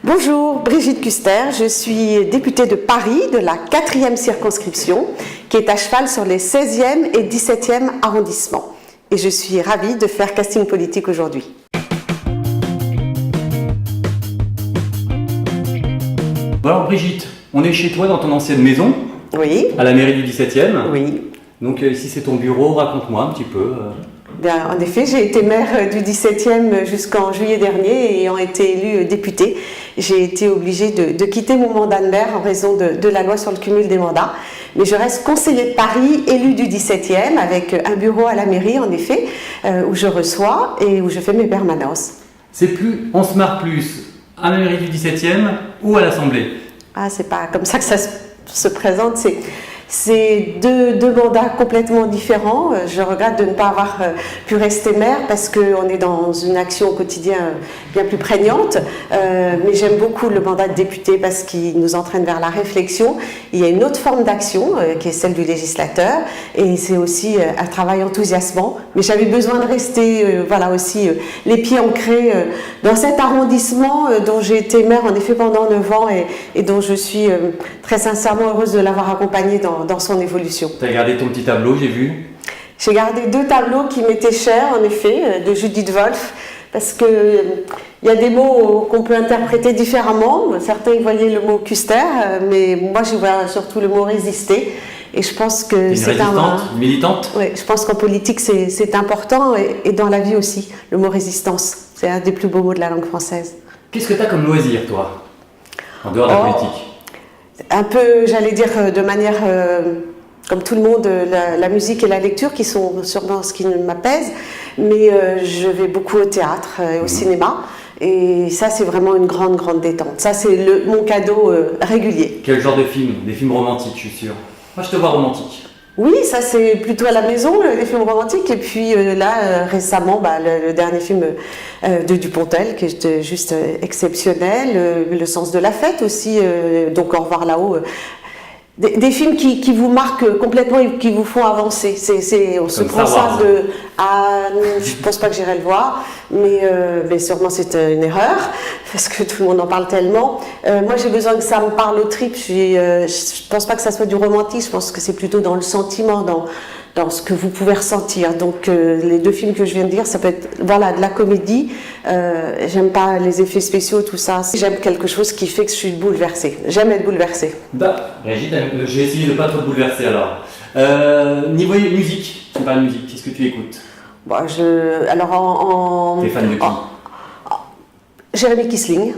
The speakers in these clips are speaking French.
Bonjour, Brigitte Custer, je suis députée de Paris, de la 4e circonscription, qui est à cheval sur les 16e et 17e arrondissements. Et je suis ravie de faire casting politique aujourd'hui. Alors Brigitte, on est chez toi dans ton ancienne maison, Oui. à la mairie du 17e. Oui. Donc ici c'est ton bureau, raconte-moi un petit peu. Bien, en effet, j'ai été maire du 17e jusqu'en juillet dernier et ayant été élue députée, j'ai été obligée de quitter mon mandat de maire en raison de la loi sur le cumul des mandats. Mais je reste conseillère de Paris, élue du 17e, avec un bureau à la mairie, en effet, où je reçois et où je fais mes permanences. C'est plus On se marre plus à la mairie du 17e ou à l'Assemblée? Ah, c'est pas comme ça que ça se présente, c'est deux mandats complètement différents. Je regrette de ne pas avoir pu rester maire parce qu'on est dans une action au quotidien bien plus prégnante. Mais j'aime beaucoup le mandat de député parce qu'il nous entraîne vers la réflexion. Il y a une autre forme d'action qui est celle du législateur et c'est aussi un travail enthousiasmant. Mais j'avais besoin de rester aussi les pieds ancrés dans cet arrondissement dont j'ai été maire en effet pendant 9 ans et dont je suis très sincèrement heureuse de l'avoir accompagné dans son évolution. Tu as gardé ton petit tableau, j'ai vu. J'ai gardé 2 tableaux qui m'étaient chers, en effet, de Judith Wolf, parce qu'il y a des mots qu'on peut interpréter différemment. Certains y voyaient le mot Custer, mais moi j'y vois surtout le mot résister. Et je pense que c'est une militante. Oui, je pense qu'en politique c'est important et dans la vie aussi, le mot résistance. C'est un des plus beaux mots de la langue française. Qu'est-ce que tu as comme loisir, toi, en dehors de la politique? Un peu, j'allais dire, de manière, comme tout le monde, la musique et la lecture qui sont sûrement ce qui m'apaise, mais je vais beaucoup au théâtre et au cinéma, et ça c'est vraiment une grande détente. Ça c'est mon cadeau régulier. Quel genre de film? Des films romantiques, je suis sûr. Moi je te vois romantique. Oui, ça c'est plutôt à la maison, les films romantiques, et puis là récemment, le dernier film de Dupontel qui est juste exceptionnel, Le sens de la fête aussi, donc Au revoir là-haut. Des films qui vous marquent complètement et qui vous font avancer. On se prend ça de... je ne pense pas que j'irai le voir, mais sûrement c'est une erreur, parce que tout le monde en parle tellement. Moi j'ai besoin que ça me parle aux tripes. Je ne pense pas que ça soit du romantisme, je pense que c'est plutôt dans le sentiment, dans ce que vous pouvez ressentir. Donc les 2 films que je viens de dire, ça peut être de la comédie. J'aime pas les effets spéciaux, tout ça. J'aime quelque chose qui fait que je suis bouleversée. J'aime être bouleversée. Brigitte, je vais essayer de ne pas trop te bouleverser alors. Niveau musique, tu me parles de musique, qu'est-ce que tu écoutes? T'es fan de qui? Jérémy Kissling.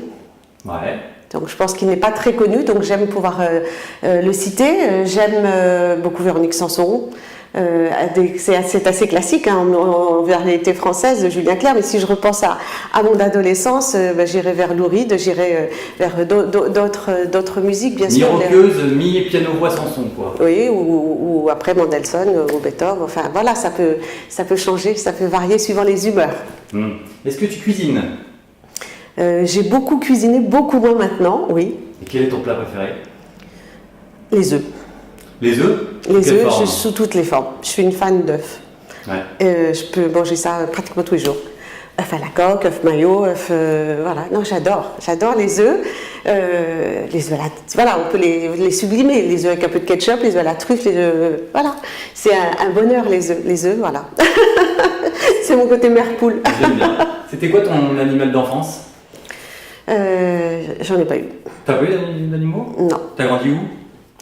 Ouais. Donc je pense qu'il n'est pas très connu, donc j'aime pouvoir le citer. J'aime beaucoup Véronique Sanson. C'est assez classique en variété française de Julien Clerc, mais si je repense à mon adolescence, j'irai vers Lou Reed, j'irai vers d'autres musiques bien sûr. Mi-rockeuse, mi-piano-voix Sanson quoi. Oui, ou après Mendelssohn ou Beethoven, enfin voilà, ça peut changer, ça peut varier suivant les humeurs. Est-ce que tu cuisines? J'ai beaucoup cuisiné, beaucoup moins maintenant, oui. Et quel est ton plat préféré? Les œufs. Les œufs? Les œufs, sous toutes les formes. Je suis une fan d'œufs. Ouais. Je peux manger ça pratiquement tous les jours. Œufs à la coque, œufs maillot, voilà. Non, j'adore les œufs. Les œufs on peut les sublimer. Les œufs avec un peu de ketchup, les œufs à la truffe, voilà. C'est un bonheur, les œufs, voilà. C'est mon côté mère poule. J'aime bien. C'était quoi ton animal d'enfance? J'en ai pas eu. T'as pas eu d'animaux? Non. T'as grandi où?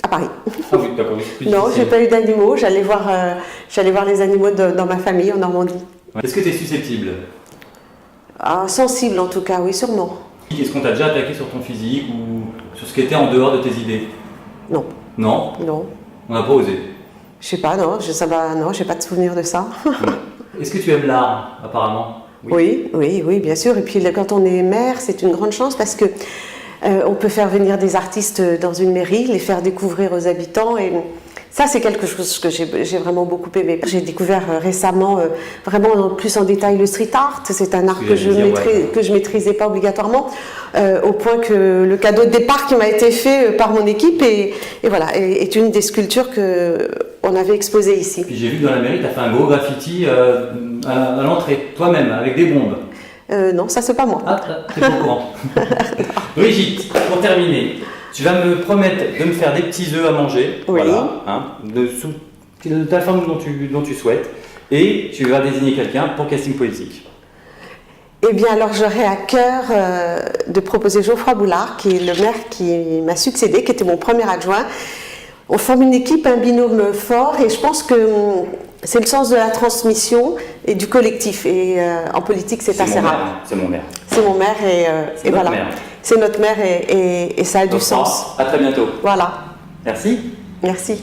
À Paris. Ah oui, d'accord. Non, j'ai pas eu d'animaux. J'allais voir les animaux dans ma famille en Normandie. Est-ce que tu es susceptible? Sensible en tout cas, oui, sûrement. Est-ce qu'on t'a déjà attaqué sur ton physique ou sur ce qui était en dehors de tes idées? Non. Non? Non. On n'a pas osé? Je sais pas, non. Non, j'ai pas de souvenir de ça. Est-ce que tu aimes l'art, apparemment? Oui, bien sûr. Et puis quand on est maire, c'est une grande chance parce que on peut faire venir des artistes dans une mairie, les faire découvrir aux habitants et ça c'est quelque chose que j'ai vraiment beaucoup aimé. J'ai découvert récemment vraiment plus en détail le street art. C'est un art que je maîtrisais pas obligatoirement au point que le cadeau de départ qui m'a été fait par mon équipe et voilà est une des sculptures qu'on avait exposées ici. Puis j'ai vu que dans la mairie, tu as fait un gros graffiti à l'entrée, toi-même, avec des bombes. Non, ça c'est pas moi. Ah, t'es pas au courant. Brigitte, pour terminer, tu vas me promettre de me faire des petits œufs à manger. Oui. Voilà, hein, de la forme dont tu souhaites. Et tu vas désigner quelqu'un pour casting politique. Eh bien, alors j'aurais à cœur de proposer Geoffroy Boulard, qui est le maire qui m'a succédé, qui était mon premier adjoint. On forme une équipe, un binôme fort, et je pense que c'est le sens de la transmission et du collectif. Et en politique, c'est assez rare. C'est mon maire. C'est mon maire, et voilà. C'est notre maire, et ça a du sens. À très bientôt. Voilà. Merci. Merci.